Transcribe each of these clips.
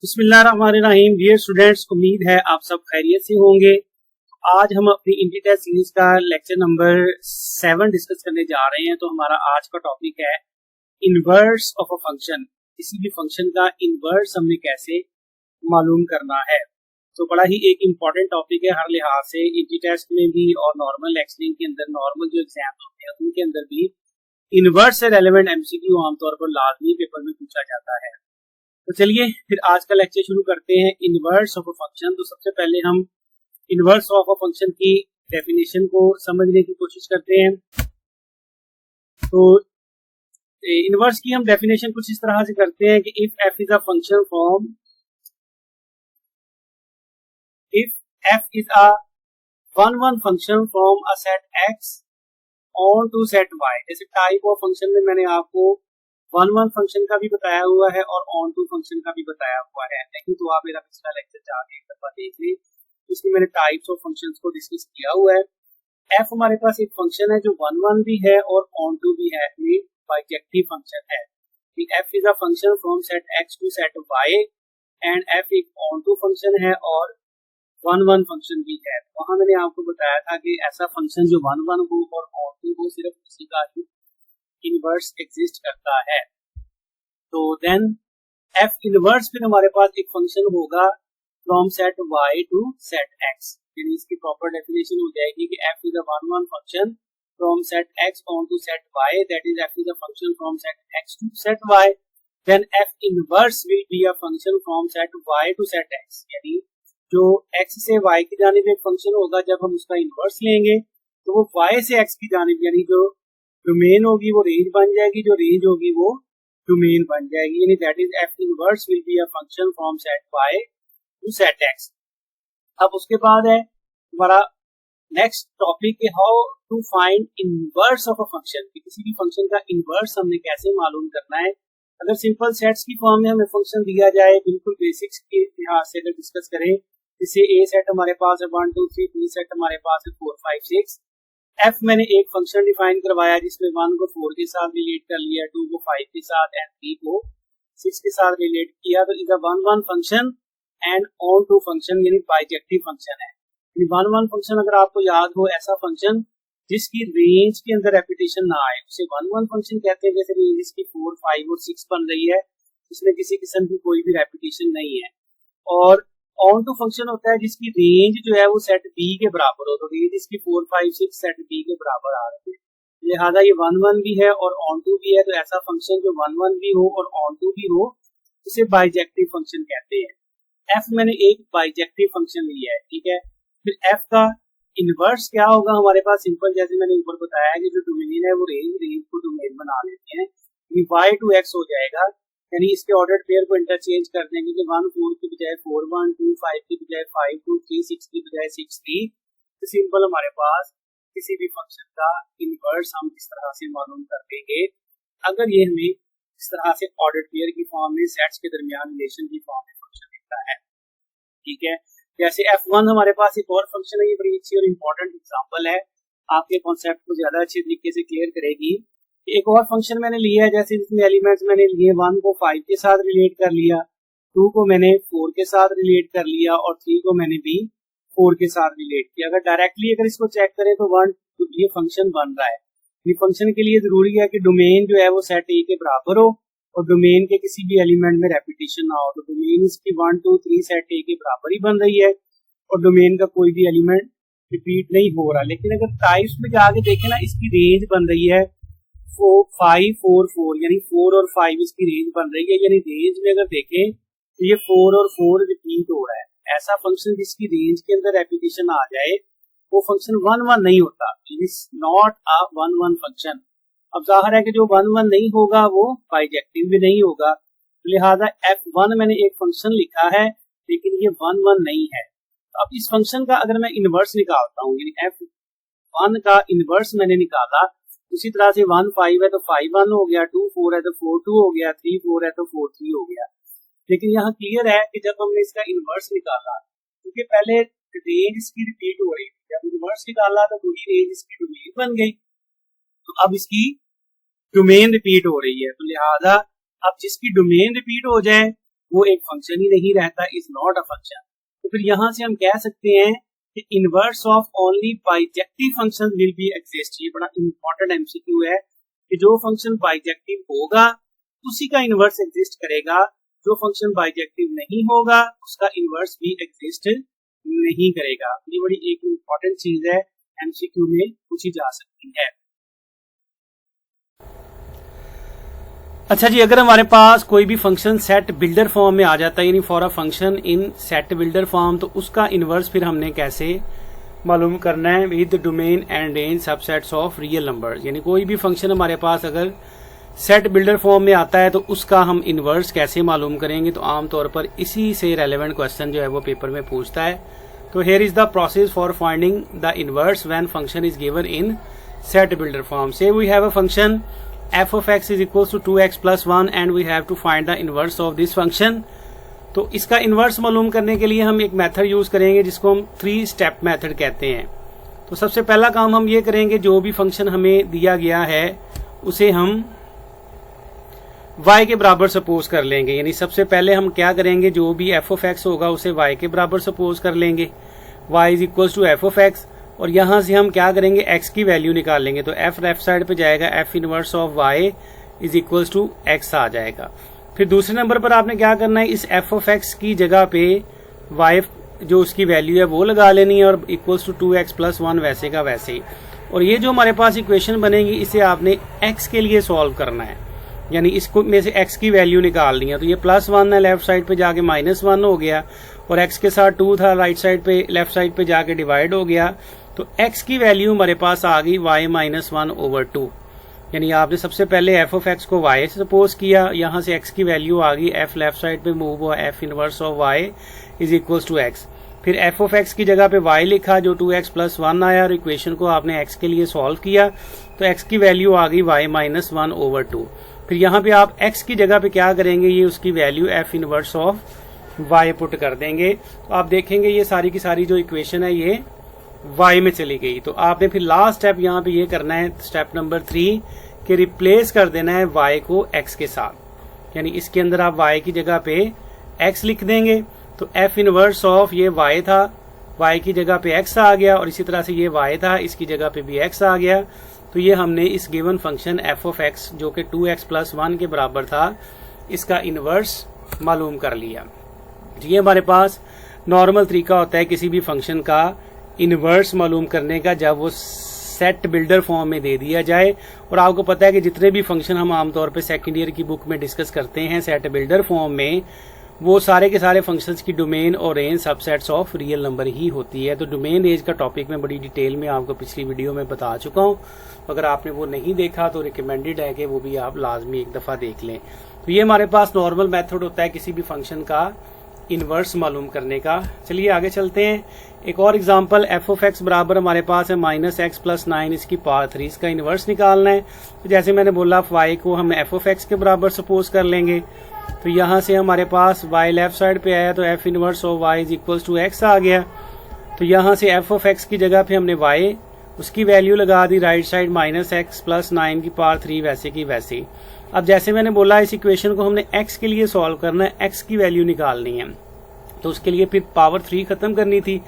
बिस्मिल्लाहिर्रहमानिर्रहीम। Dear students, उम्मीद है आप सब खैरियत से होंगे। आज हम अपनी इंटीटेस्ट सीरीज का लेक्चर नंबर 7 डिस्कस करने जा रहे हैं। तो हमारा आज का टॉपिक है इनवर्स ऑफ अ फंक्शन। किसी भी फंक्शन का इनवर्स हमने कैसे मालूम करना है। तो बड़ा ही एक इम्पॉर्टेंट टॉपिक है हर लिहाज से। इंटीटेस्ट में भी और नॉर्मल एक्सलिंग के अंदर, नॉर्मल जो एग्जाम होते हैं उनके अंदर भी इनवर्स से रेलेवेंट एमसीक्यू आमतौर पर लाजमी पेपर में पूछा जाता है। तो चलिए फिर आज का लेक्चर शुरू करते हैं। Inverse of a function. तो सबसे पहले हम इनवर्स ऑफ अ फंक्शन की डेफिनेशन को समझने की कोशिश करते हैं। तो इनवर्स की हम डेफिनेशन कुछ इस तरह से करते हैं कि if f is a function from if f is a one function from a set x onto set y. जैसे टाइप ऑफ फंक्शन में मैंने आपको वन फंक्शन का भी बताया हुआ है और ऑन टू फंक्शन का भी बताया हुआ है। लेकिन तो आप मेरा पिछला लेक्चर जाके एक दफा देख लें, इसमें मैंने टाइप्स ऑफ फंक्शंस को डिस्कस किया हुआ है। एफ हमारे पास एक फंक्शन है जो वन भी है और ऑन टू भी है, ये बाइजेक्टिव फंक्शन है। F is a function from set x to set y and f एक ऑन टू फंक्शन है और वन फंक्शन भी है। वहां मैंने आपको बताया था कि ऐसा फंक्शन जो वन हो और ऑन टू हो, सिर्फ उसी का ही इनवर्स एग्जिस्ट करता है। तो देन एफ इनवर्स फिर हमारे पास एक फंक्शन होगा from set y to set x। यानी इसकी प्रॉपर डेफिनेशन हो जाएगी कि f is a one function from set x onto set y, that is f is a function from set x to set y। Then f inverse will be a function from set y to set x। यानी जो x से y की जानिब एक function होगा, जब हम उसका इनवर्स लेंगे तो वो y से x की जानिब, यानी जो डोमेन होगी वो रेंज बन जाएगी, जो रेंज होगी वो डोमेन बन जाएगी। यानी that is f inverse will be a function from set y to set x. अब उसके बाद है हमारा next topic, how to find inverse of a function. किसी भी फंक्शन का इनवर्स हमने कैसे मालूम करना है। अगर सिंपल सेट्स की फॉर्म में हमें फंक्शन दिया जाए, बिल्कुल बेसिक्स के लिहाज से अगर डिस्कस करें, जैसे ए सेट हमारे पास है 1 2 3, बी सेट हमारे पास है 4 5 6। एफ मैंने एक फंक्शन डिफाइन करवाया जिसमें 1 को 4 के साथ रिलेट कर लिया, 2 को 5 के साथ एंड 3 को 6 के साथ रिलेट किया। तो is a one function and onto function, यानी बाइजेक्टिव फंक्शन है। वन फंक्शन अगर आपको याद हो, ऐसा फंक्शन जिसकी रेंज के अंदर रेपिटेशन ना आए उसे वन फंक्शन कहते हैं। जैसे रेंज इसकी 4 5 और 6 बन रही है, इसमें किसी किस्म की कोई भी रेपिटेशन नहीं है। और ऑन टू फंक्शन होता है जिसकी रेंज जो है वो सेट बी के बराबर हो। तो रेंज इसकी 4 5 6 सेट बी के बराबर आ रही है, लिहाजा ये वन भी है और ऑन टू भी है। तो ऐसा फंक्शन जो वन भी हो और ऑन टू भी हो उसे बाइजेक्टिव फंक्शन कहते हैं। एफ मैंने एक बाइजेक्टिव फंक्शन लिया है, ठीक है। फिर एफ का इनवर्स क्या होगा हमारे पास, सिंपल जैसे मैंने ऊपर बताया कि जो डोमेन है वो रेंज को डोमेन बना लेते हैं। वाई टू एक्स हो जाएगा, यानी इसके ऑर्डर पेयर को इंटरचेंज कर देंगे कि 1 4 की बजाय 4 1, 2 5 की बजाय 5 2, 3 6 की बजाय 6 3। तो सिंपल हमारे पास किसी भी फंक्शन का इनवर्स हम इस तरह से मालूम कर देंगे अगर ये हमें इस तरह से ऑर्डर पेयर की फॉर्म में, सेट्स के दरमियान रिलेशन की फॉर्म में फंक्शन दिखता है, ठीक है। जैसे f1 हमारे पास एक और फंक्शन है, ये बड़ी अच्छी और इंपॉर्टेंट एग्जांपल है, आपके कॉन्सेप्ट को ज्यादा अच्छे तरीके से क्लियर करेगी। एक और फंक्शन मैंने लिया है, जैसे इसमें एलिमेंट्स मैंने लिए 1 को 5 के साथ रिलेट कर लिया, 2 को मैंने 4 के साथ रिलेट कर लिया और 3 को मैंने भी 4 के साथ रिलेट किया। अगर डायरेक्टली अगर इसको चेक करें तो ये फंक्शन बन रहा है। ये फंक्शन के लिए जरूरी है कि डोमेन जो है वो सेट ए के बराबर हो और डोमेन के किसी भी एलिमेंट में रेपिटेशन ना हो। तो डोमेन इसकी 1 2 3 सेट ए के बराबर ही बन रही है और डोमेन का कोई भी एलिमेंट रिपीट नहीं हो रहा। लेकिन अगर टाइप्स में जाके देखें ना, इसकी रेंज बन रही है 5 4 4, यानी 4 और 5 इसकी रेंज बन रही है। यानी रेंज में अगर देखें तो ये 4 और 4 रिपीट हो रहा है। ऐसा फंक्शन जिसकी रेंज के अंदर रेपिटेशन आ जाए वो फंक्शन वन नहीं होता, it is not a one function. अब जाहिर है कि जो वन नहीं होगा वो बाइजेक्टिव भी नहीं होगा, लिहाजा f1 मैंने एक फंक्शन लिखा है लेकिन ये वन नहीं है। अब इस फंक्शन का अगर मैं इनवर्स निकालता हूँ, यानी f1 का इनवर्स मैंने निकाला, उसी तरह से 1 5 है तो 5 1 हो गया, 2 4 है तो 4 2 हो गया, 3 4 है तो 4 3 हो गया। लेकिन यहाँ क्लियर है कि जब हमने इसका इनवर्स निकाला, क्योंकि पहले रेंज इसकी रिपीट हो रही थी, जब इनवर्स निकाला तो पूरी रेंज इसकी डोमेन बन गई, तो अब इसकी डोमेन रिपीट हो रही है। तो लिहाजा अब जिसकी डोमेन रिपीट हो जाए वो एक फंक्शन ही नहीं रहता, इज नॉट अ फंक्शन। तो फिर यहाँ से हम कह सकते हैं कि inverse of only bijective function will be exist. ये बड़ा इंपॉर्टेंट एमसीक्यू है कि जो फंक्शन बाइजेक्टिव होगा उसी का इनवर्स एग्जिस्ट करेगा, जो फंक्शन बाइजेक्टिव नहीं होगा उसका इनवर्स भी एग्जिस्ट नहीं करेगा। ये बड़ी एक इंपॉर्टेंट चीज है, एमसीक्यू में पूछी जा सकती है। अच्छा जी, अगर हमारे पास कोई भी फंक्शन सेट बिल्डर फॉर्म में आ जाता है, यानी for a function in set builder form, तो उसका इनवर्स फिर हमने कैसे मालूम करना है? With domain and range subsets of real numbers. यानी कोई भी फंक्शन हमारे पास अगर सेट बिल्डर फॉर्म में आता है तो उसका हम इनवर्स कैसे मालूम करेंगे? तो आमतौर पर इसी से रेलेवेंट क्वेश्चन जो है वो पेपर में पूछता है। तो here is the process for finding the inverse when function is given in set builder form. So we have a function f of x is equals to 2x plus 1 and we have to find the inverse of this function। तो इसका inverse मालूम करने के लिए हम एक method use करेंगे जिसको हम 3 स्टेप मेथड कहते हैं। तो सबसे पहला काम हम ये करेंगे, जो भी फंक्शन हमें दिया गया है उसे हम y के बराबर सपोज कर लेंगे। यानी सबसे पहले हम क्या करेंगे, जो भी f of x होगा उसे y के बराबर सपोज कर लेंगे, y is equals to f of x। और यहां से हम क्या करेंगे, x की वैल्यू निकाल लेंगे। तो f लेफ्ट साइड पे जाएगा, f inverse of y is equals to x आ जाएगा। फिर दूसरे नंबर पर आपने क्या करना है, इस f of x की जगह पे y जो उसकी वैल्यू है वो लगा लेनी है और इक्वल्स टू 2x प्लस 1 वैसे का वैसे ही। और ये जो हमारे पास इक्वेशन बनेगी इसे आपने x के लिए सॉल्व करना है, यानी इसको में से x की वैल्यू निकालनी है। तो ये प्लस 1 है, लेफ्ट साइड पे जाके माइनस 1 हो गया, और x के साथ 2 था, राइट साइड पे लेफ्ट साइड पे जाके डिवाइड हो गया। तो x की वैल्यू हमारे पास आ गई y माइनस 1/2। यानी आपने सबसे पहले f ऑफ x को y से सपोज किया, यहां से x की वैल्यू आ गई, f लेफ्ट साइड पे मूव हुआ, f inverse of y is equals to x। फिर f ऑफ x की जगह पे y लिखा जो 2x प्लस 1 आया, और इक्वेशन को आपने x के लिए सॉल्व किया तो x की वैल्यू आ गई y माइनस 1/2। फिर यहाँ पे आप x की जगह पे क्या करेंगे, ये उसकी value f inverse of y put कर देंगे। तो आप देखेंगे ये सारी की सारी जो इक्वेशन है ये y में चली गई। तो आपने फिर लास्ट स्टेप यहाँ पे ये करना है, स्टेप नंबर 3 कि रिप्लेस कर देना है y को x के साथ। यानी इसके अंदर आप y की जगह पे x लिख देंगे। तो f इनवर्स ऑफ ये y था, y की जगह पे x आ गया, और इसी तरह से ये y था, इसकी जगह पे भी x आ गया। तो ये हमने इस given function f of x जो कि 2x प्लस 1 के बराबर था, इसका इनवर्स मालूम कर लिया। ये हमारे पास नॉर्मल तरीका होता है किसी भी फंक्शन का इनवर्स मालूम करने का, जब वो सेट बिल्डर फॉर्म में दे दिया जाए। और आपको पता है कि जितने भी फंक्शन हम आमतौर पे सेकंड ईयर की बुक में डिस्कस करते हैं सेट बिल्डर फॉर्म में, वो सारे के सारे फंक्शंस की डोमेन और range subsets of real number ही होती है। तो डोमेन रेंज का टॉपिक मैं बड़ी डिटेल में आपको पिछली वीडियो में बता चुका हूँ। अगर आपने वो नहीं देखा तो रिकमेंडेड है कि वो भी आप लाजमी एक दफा देख लें। तो ये हमारे पास नॉर्मल मेथड होता है किसी भी फंक्शन का इनवर्स मालूम करने का। चलिए आगे चलते हैं। एक और एग्जांपल, f ऑफ x बराबर हमारे पास है माइनस एक्स प्लस 9, इसकी पावर 3, इसका इनवर्स निकालना है। तो जैसे मैंने बोला y को हम f ऑफ x के बराबर सपोज कर लेंगे। तो यहाँ से हमारे पास y लेफ्ट साइड पे आया तो f inverse of y is equals to x आ गया। तो यहाँ से f ऑफ x की जगह पे हमने y उसकी वैल्यू लगा दी, right side minus x plus 9 की पावर 3 वैसे की वैसे। अब जैसे मैंने बोला इस इक्वेशन को हमने x के लिए सॉल्व करना है, x की वैल्यू निकालनी है। तो उसके लिए फिर पावर 3 खत्म करनी थी,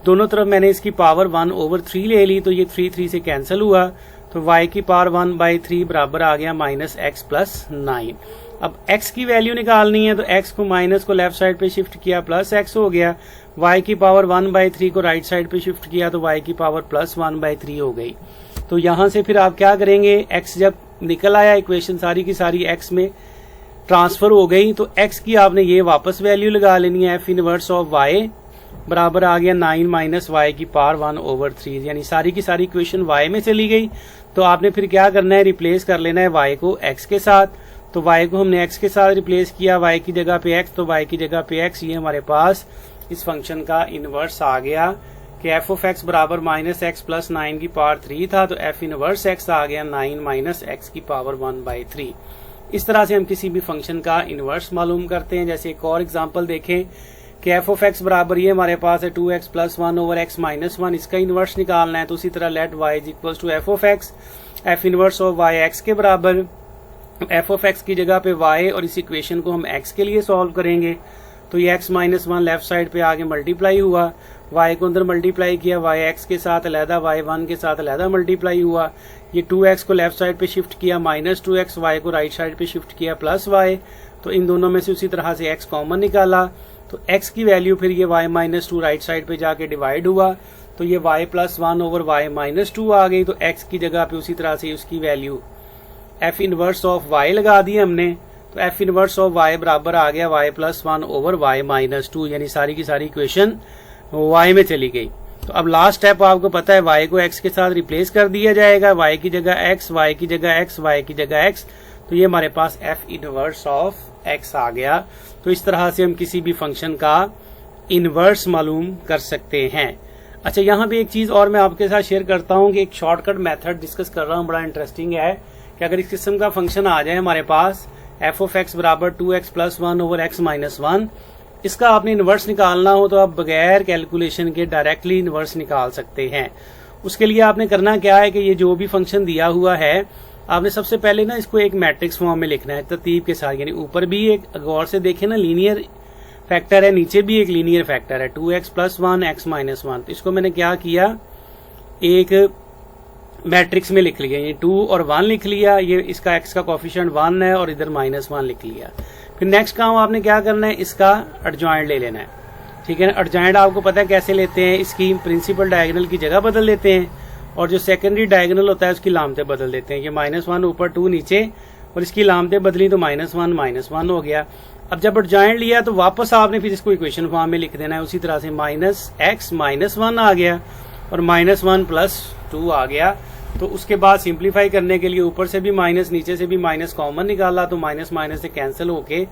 दोनों तरफ मैंने इसकी पावर 1/3 ले ली। तो ये 3 से कैंसिल हुआ, तो y की पावर 1/3 बराबर आ गया माइनस एक्स प्लस 9। अब x की वैल्यू निकालनी है, तो x को माइनस को लेफ्ट साइड पे शिफ्ट किया, प्लस x हो गया। y की पावर 1/3 को राइट साइड पे शिफ्ट किया तो y की पावर प्लस 1/3 हो गई। तो यहां से फिर आप क्या करेंगे, x जब निकल आया इक्वेशन सारी की सारी x में ट्रांसफर हो गई, तो x की आपने ये वापस वैल्यू लगा लेनी है, f इनवर्स ऑफ y बराबर आ गया 9 माइनस y की पावर 1/3। यानी सारी की सारी इक्वेशन y में चली गई। तो आपने फिर क्या करना है, रिप्लेस कर लेना है y को x के साथ। तो y को हमने x के साथ रिप्लेस किया, y की जगह पे x, तो y की जगह पे x। ये हमारे पास इस फंक्शन का इनवर्स आ गया कि f ऑफ x बराबर माइनस एक्स प्लस 9 की पावर 3 था, तो f इनवर्स x आ गया 9 माइनस x की पावर 1/3। इस तरह से हम किसी भी फंक्शन का इनवर्स मालूम करते हैं। जैसे एक और एग्जांपल देखें कि f ऑफ x बराबर ये हमारे पास है 2x plus 1 over x minus 1, इसका इनवर्स निकालना है। तो उसी तरह let y is equal to f of x, f inverse of y x के बराबर एफ ऑफ एक्स की जगह पे वाई और इस इक्वेशन को हम एक्स के लिए सॉल्व करेंगे। तो ये x minus one left side पे आगे मल्टीप्लाई हुआ, वाई को अंदर मल्टीप्लाई किया, वाई एक्स के साथ अलहदा, वाई वन के साथ अलहदा मल्टीप्लाई हुआ। ये 2x को लेफ्ट साइड पे शिफ्ट किया माइनस 2x, वाई को राइट साइड पे शिफ्ट किया प्लस वाई। तो इन दोनों में से उसी तरह से x कॉमन निकाला, तो x की वैल्यू फिर ये y minus two right side पे जाके डिवाइड हुआ, तो ये y plus one over y minus two आ गई। तो x की जगह पे उसी तरह से उसकी value f inverse of y लगा दी हमने, तो f इनवर्स ऑफ y बराबर आ गया y plus one over y minus two, यानी सारी की सारी इक्वेशन y में चली गई। तो अब लास्ट स्टेप आपको पता है, y को x के साथ रिप्लेस कर दिया जाएगा, y की जगह x, y की जगह x, y की जगह x, तो ये हमारे पास f इनवर्स ऑफ x आ गया। तो इस तरह से हम किसी भी फंक्शन का इनवर्स मालूम कर सकते हैं। अच्छा, यहाँ पे एक चीज और मैं आपके साथ शेयर करता हूँ कि एक शॉर्टकट मेथड डिस्कस कर रहा हूँ, बड़ा इंटरेस्टिंग है कि अगर इस किस्म का फंक्शन आ जाए हमारे पास f ऑफ x बराबर 2x plus one over x minus one, इसका आपने इनवर्स निकालना हो तो आप बगैर कैलकुलेशन के डायरेक्टली इनवर्स निकाल सकते हैं। उसके लिए आपने करना क्या है कि ये जो भी फंक्शन दिया हुआ है, आपने सबसे पहले ना इसको एक मैट्रिक्स फॉर्म में लिखना है तरतीब के साथ, यानी ऊपर भी एक, गौर से देखें ना, लीनियर फैक्टर है, नीचे भी एक लीनियर फैक्टर है 2x plus one x minus one. तो इसको मैंने क्या किया, एक मैट्रिक्स में लिख लिया, ये 2 और 1 लिख लिया, ये इसका x का कोफिशिएंट 1 है और इधर माइनस 1 लिख लिया। फिर नेक्स्ट काम आपने क्या करना है, इसका एडजॉइंट ले लेना है, ठीक है ना। एडजॉइंट आपको पता है कैसे लेते हैं, इसकी प्रिंसिपल डायगोनल की जगह बदल देते हैं और जो सेकेंडरी डायगोनल होता है उसकी लामतें बदल देते हैं। ये -1 ऊपर 2 नीचे, और इसकी लामतें बदली तो -1 हो गया। अब जब एडजॉइंट लिया तो वापस आपने फिर इसको इक्वेशन फॉर्म में लिख देना है उसी तरह से, -x -1 आ गया और -1 प्लस 2 आ गया। तो उसके बाद सिंप्लीफाई करने के लिए ऊपर से भी माइनस नीचे से भी माइनस कॉमन निकाला, तो माइनस माइनस से कैंसिल होके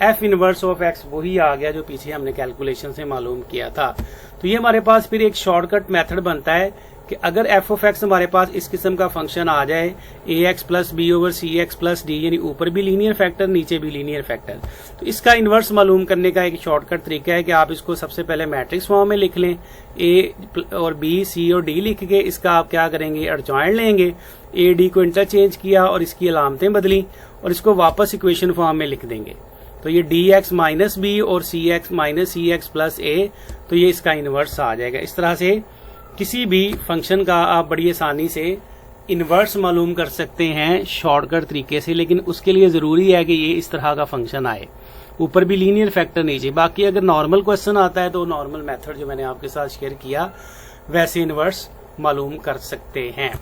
f इनवर्स ऑफ x वही आ गया जो पीछे हमने कैलकुलेशन से मालूम किया था। तो ये हमारे पास फिर एक शॉर्टकट मेथड बनता है कि अगर f ऑफ x हमारे पास इस किस्म का फंक्शन आ जाए ax प्लस बी ओवर सी एक्स प्लस डी, यानी ऊपर भी लीनियर फैक्टर नीचे भी लीनियर फैक्टर, तो इसका इनवर्स मालूम करने का एक शॉर्टकट तरीका है कि आप इसको सबसे पहले मैट्रिक्स फॉर्म में लिख लें, a और b c और d लिख के इसका आप क्या करेंगे, एडजॉइंट लेंगे, a d को इंटरचेंज किया और इसकी अलामतें बदली और इसको वापस इक्वेशन फॉर्म में लिख देंगे। तो ये dx माइनस बी और cx minus c x plus a, तो ये इसका इनवर्स आ जाएगा। इस तरह से किसी भी फंक्शन का आप बड़ी आसानी से इनवर्स मालूम कर सकते हैं शॉर्टकट तरीके से, लेकिन उसके लिए जरूरी है कि ये इस तरह का फंक्शन आए, ऊपर भी लीनियर फैक्टर नीचे। बाकी अगर नॉर्मल क्वेश्चन आता है तो नॉर्मल मेथड जो मैंने आपके साथ शेयर किया वैसे इनवर्स मालूम कर सकते हैं।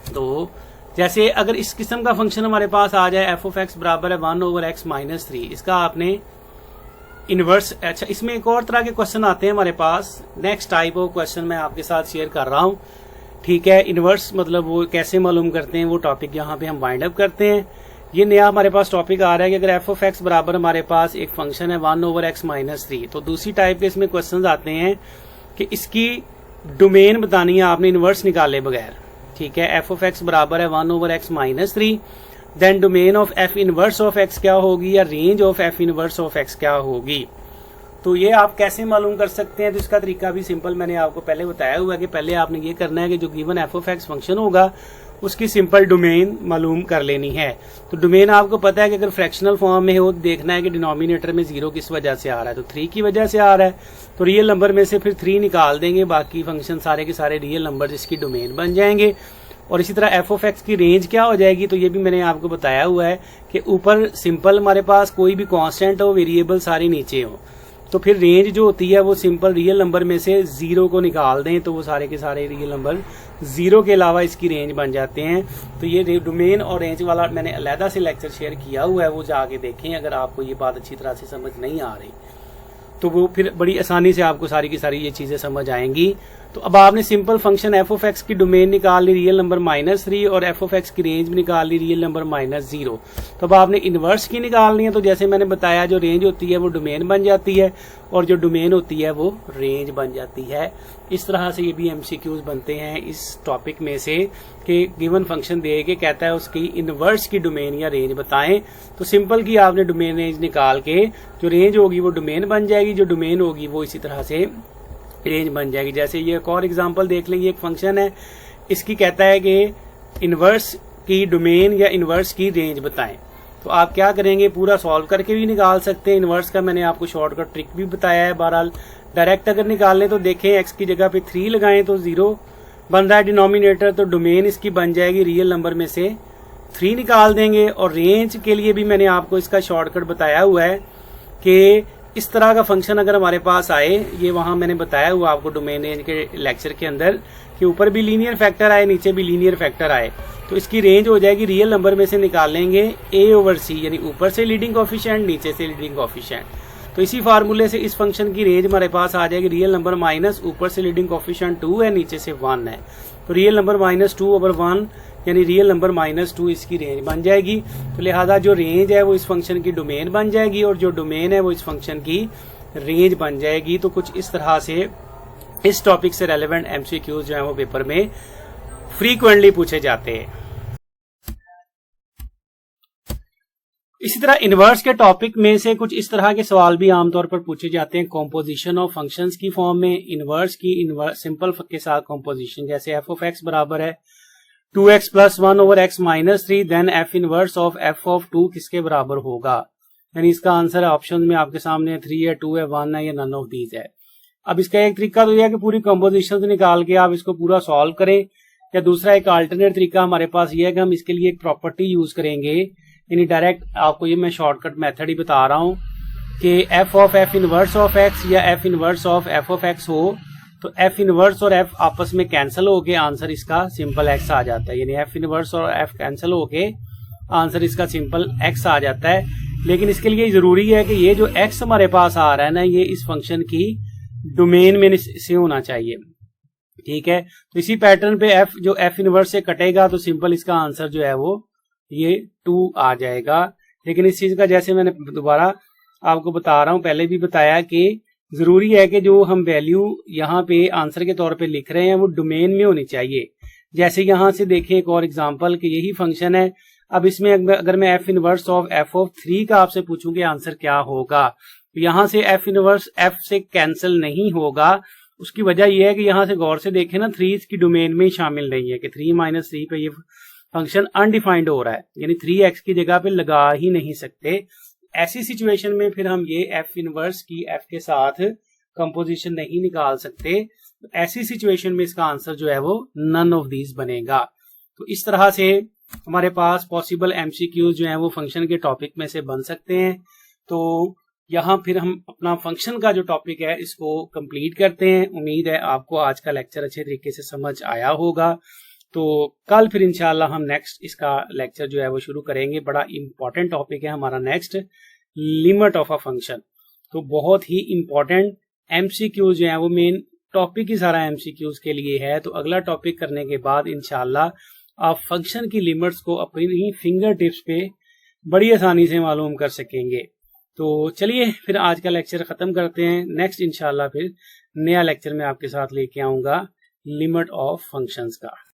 तो जैसे अगर इस किस्म का फंक्शन हमारे पास आ जाए f ऑफ x बराबर है 1 ओवर x माइनस 3, इसका आपने इनवर्स, अच्छा इसमें एक और तरह के क्वेश्चन आते हैं हमारे पास, नेक्स्ट टाइप ऑफ क्वेश्चन मैं आपके साथ शेयर कर रहा हूं, ठीक है। इनवर्स मतलब वो कैसे मालूम करते हैं वो टॉपिक यहाँ पे हम वाइंड अप करते हैं। ये नया हमारे पास टॉपिक आ रहा है कि अगर f ऑफ x बराबर हमारे पास एक फंक्शन है 1 ओवर x माइनस 3, तो दूसरी टाइप के इसमें क्वेश्चन आते हैं कि इसकी डोमेन बतानी है आपने इनवर्स निकाले बगैर, ठीक है। f ऑफ x बराबर है 1 over x minus 3, then domain of f inverse of x क्या होगी या range of f inverse of x क्या होगी। तो ये आप कैसे मालूम कर सकते हैं, तो इसका तरीका भी सिंपल मैंने आपको पहले बताया हुआ है कि पहले आपने ये करना है कि जो given f of x function होगा उसकी सिंपल डोमेन मालूम कर लेनी है। तो डोमेन आपको पता है कि अगर फ्रैक्शनल फॉर्म में हो तो देखना है कि डिनोमिनेटर में 0 किस वजह से आ रहा है, तो 3 की वजह से आ रहा है, तो रियल नंबर में से फिर 3 निकाल देंगे, बाकी फंक्शन सारे के सारे रियल नंबर जिसकी डोमेन बन जाएंगे। और इसी तरह f ऑफ x की रेंज क्या हो जाएगी, तो ये भी मैंने आपको बताया हुआ है कि ऊपर सिंपल हमारे पास कोई भी कांस्टेंट हो, वेरिएबल सारी नीचे हो, तो फिर रेंज जो होती है वो सिंपल रियल नंबर में से 0 को निकाल दें तो वो सारे के सारे रियल नंबर 0 के अलावा इसकी रेंज बन जाते हैं। तो ये डोमेन और रेंज वाला मैंने अलहदा से लेक्चर शेयर किया हुआ है, वो जाके देखें अगर आपको ये बात अच्छी तरह से समझ नहीं आ रही, तो वो फिर बड़ी आसानी से आपको सारी की सारी ये चीजें समझ आएंगी। तो अब आपने simple function f of x की डोमेन निकाल ली रियल नंबर -3 और f ऑफ x की रेंज भी निकाल ली रियल नंबर -0। तो अब आपने इनवर्स की निकालनी है, तो जैसे मैंने बताया जो रेंज होती है वो डोमेन बन जाती है और जो डोमेन होती है वो रेंज बन जाती है। इस तरह से ये भी MCQs बनते हैं इस टॉपिक में से कि गिवन फंक्शन दे के कहता है उसकी इनवर्स की डोमेन या रेंज बताएं, तो सिंपल की आपने डोमेन रेंज निकाल के जो रेंज होगी वो डोमेन बन जाएगी, जो डोमेन होगी वो इसी तरह से रेंज बन जाएगी। जैसे ये एक और एग्जांपल देख लेंगे, एक फंक्शन है, इसकी कहता है कि इनवर्स की डोमेन या इन्वर्स की रेंज बताएं। तो आप क्या करेंगे, पूरा सॉल्व करके भी निकाल सकते हैं। इन्वर्स का मैंने आपको शॉर्टकट ट्रिक भी बताया है। बहरहाल डायरेक्ट अगर निकालें तो देखें, एक्स की जगह पे 3 लगाएं तो 0 बन रहा है डिनोमिनेटर, तो डोमेन इसकी बन जाएगी रियल नंबर में से 3 निकाल देंगे। और रेंज के लिए भी मैंने आपको इसका शॉर्टकट बताया हुआ है कि इस तरह का फंक्शन अगर हमारे पास आए, ये वहां मैंने बताया हुआ आपको डोमेन रेंज के लेक्चर के अंदर, कि ऊपर भी लीनियर फैक्टर आए नीचे भी लीनियर फैक्टर आए, तो इसकी रेंज हो जाएगी रियल नंबर में से निकालेंगे a/c, यानी ऊपर से लीडिंग कोफिशिएंट नीचे से लीडिंग कोफिशिएंट। तो इसी फार्मूले से इस फंक्शन की रेंज हमारे पास आ जाएगी रियल नंबर माइनस ऊपर से लीडिंग कोफिशिएंट 2 है नीचे से 1 है, तो रियल नंबर -2/1 यानी रियल नंबर -2 इसकी रेंज बन जाएगी। तो लिहाजा जो रेंज है वो इस फंक्शन की डोमेन बन जाएगी और जो डोमेन है वो इस फंक्शन की रेंज बन जाएगी। तो कुछ इस तरह से इस टॉपिक से रेलेवेंट एमसीक्यूज जो है वो पेपर में फ्रीक्वेंटली पूछे जाते हैं। इसी तरह इनवर्स के टॉपिक में से कुछ इस तरह के सवाल भी आमतौर पर पूछे जाते हैं कॉम्पोजिशन ऑफ फंक्शंस की फॉर्म में। इनवर्स की सिंपल के साथ कॉम्पोजिशन, जैसे f ऑफ x बराबर है 2x + 1/x - 3, then f inverse of f of 2 किसके बराबर होगा। यानी इसका आंसर ऑप्शन में आपके सामने 3 है, 2 है, 1 है या नन ऑफ दीज है। अब इसका एक तरीका तो यह है कि पूरी कॉम्पोजिशन निकाल के आप इसको पूरा सॉल्व करें, या दूसरा एक अल्टरनेट तरीका हमारे पास यह है कि हम इसके लिए एक प्रॉपर्टी यूज करेंगे, यानी डायरेक्ट आपको ये मैं शॉर्टकट मेथड ही बता रहा हूं कि f of f inverse of x या f inverse of f of x हो, तो f इनवर्स और f आपस में कैंसिल होके आंसर इसका सिंपल x आ जाता है। यानी f इनवर्स और f कैंसिल होके आंसर इसका सिंपल x आ जाता है। लेकिन इसके लिए जरूरी है कि ये जो x हमारे पास आ रहा है ना, ये इस फंक्शन की डोमेन में से होना चाहिए। ठीक है, तो इसी पैटर्न पे f जो f इनवर्स से कटेगा तो सिंपल इसका आंसर जो है वो ये 2 आ जाएगा। लेकिन इस चीज का जैसे मैंने दोबारा आपको बता रहा हूं, पहले भी बताया कि जरूरी है कि जो हम वैल्यू यहाँ पे आंसर के तौर पे लिख रहे हैं वो डोमेन में होनी चाहिए। जैसे यहाँ से देखें एक और एग्जांपल कि यही फंक्शन है। अब इसमें अगर मैं f inverse of f of 3 का आपसे पूछूं कि आंसर क्या होगा, तो यहाँ से f इनवर्स f से कैंसिल नहीं होगा। उसकी वजह यह है कि यहाँ से गौर से देखें ना, 3 इसकी डोमेन में ही शामिल नहीं है कि 3 - 3 पे ये फंक्शन अनडिफाइंड हो रहा है, यानी 3x की जगह पे लगा ही नहीं सकते। ऐसी सिचुएशन में फिर हम ये f इनवर्स की f के साथ कंपोजिशन नहीं निकाल सकते। तो ऐसी सिचुएशन में इसका आंसर जो है वो नन ऑफ दीज बनेगा। तो इस तरह से हमारे पास पॉसिबल एमसीक्यूज जो है वो फंक्शन के टॉपिक में से बन सकते हैं। तो यहाँ फिर हम अपना फंक्शन का जो टॉपिक है इसको कंप्लीट करते हैं। उम्मीद है आपको आज का लेक्चर अच्छे तरीके से समझ आया होगा। तो कल फिर इंशाल्लाह हम नेक्स्ट इसका लेक्चर जो है वो शुरू करेंगे। बड़ा इंपॉर्टेंट टॉपिक है हमारा next, limit of a function. तो बहुत ही इंपॉर्टेंट एमसीक्यूज जो है वो मेन टॉपिक ही सारा एमसीक्यूज के लिए है। तो अगला टॉपिक करने के बाद इंशाल्लाह आप फंक्शन की लिमिट्स को अपनी फिंगर टिप्स पे बड़ी आसानी से मालूम कर सकेंगे। तो चलिए फिर आज का लेक्चर खत्म करते हैं। नेक्स्ट इंशाल्लाह फिर नया लेक्चर में आपके साथ लेके आऊंगा लिमिट ऑफ फंक्शंस का।